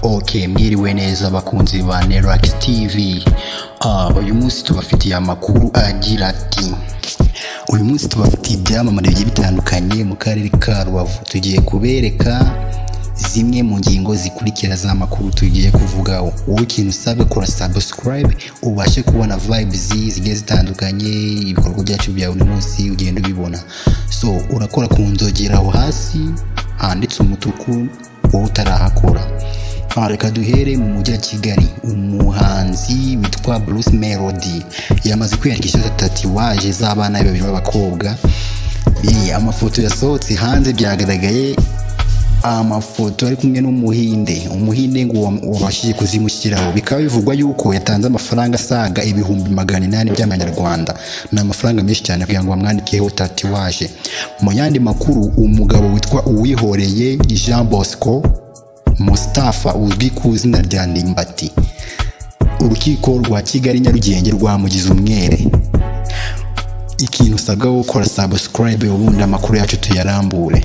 Okay, mwiriwe neza bakunzi ba Nerax TV. Uyu munsi tubafitiye amakuru agira ati uyu munsi tubafitiye ibyamamare bigiye bitandukanye mu karere ka Rubavu. Tugiye kubereka zimwe mu ngingo zikurikira za makuru tugiye kuvugaho. Wowe ikintu usabe kora subscribe ubashe kubona vibes zigiye zitandukanye, ibikorwa byacu bya buri munsi ugenda ubibona. So urakora ku nzogera aho hasi handitse umutuku wowe utarahakora. Reka duhere mu mujyi wa Kigali. Umuhanzi witwa Bruce Melody yamaze kwiyandikisha tatuwaje z'abana babiri b'abakobwa. Amafoto yasohotse hanze byagaragaye, amafoto ari kumwe n'umuhinde ngo wabashije kuzimushyiraho. Bikaba bivugwa yuko yatanze amafaranga asaga ibihumbi 800 by'amanyarwanda. Ni amafaranga menshi cyane kugira ngo bamwandikeho tatuwaje. Mu yandi makuru, umugabo witwa Uwihoreye Jean Bosco Mustafa uzwi ku izina rya Ndimbati, urukiko rwa Kigali Nyarugenge rwamugize umwere. Ikintu usabwa gukora subscribe ubundi amakuru yacu tuyarambure.